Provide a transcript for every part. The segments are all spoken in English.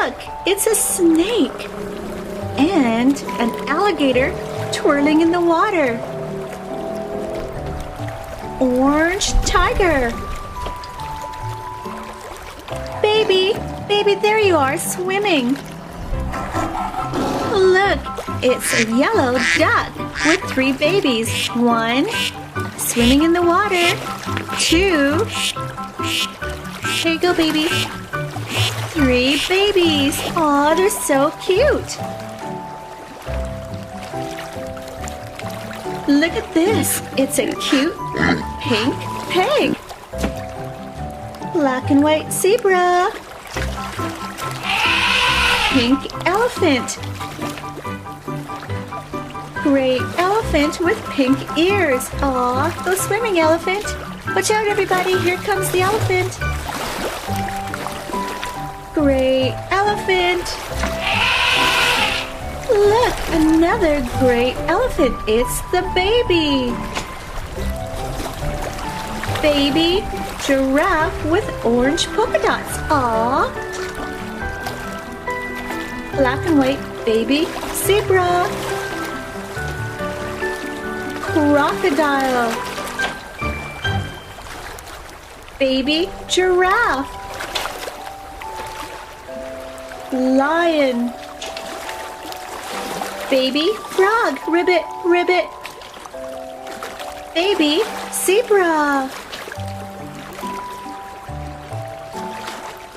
Look, it's a snake and an alligator twirling in the water. Orange tiger. Baby, there you are swimming. Look, it's a yellow duck with 3 babies. 1, swimming in the water. 2, here you go, baby. 3 babies. Aw, they're so cute. Look at this. It's a cute pink pig. Black and white zebra. Pink elephant. Gray elephant with pink ears. Aw, go swimming, elephant. Watch out, everybody. Here comes the elephant. Gray elephant. Look, another gray elephant. It's the baby. Baby giraffe with orange polka dots. Aww. Black and white baby zebra. Crocodile. Baby giraffe. Lion. Baby frog. Ribbit, ribbit. Baby zebra.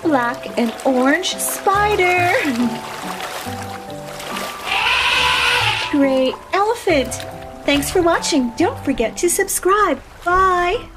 Black and orange spider. Gray elephant. Thanks for watching. Don't forget to subscribe. Bye.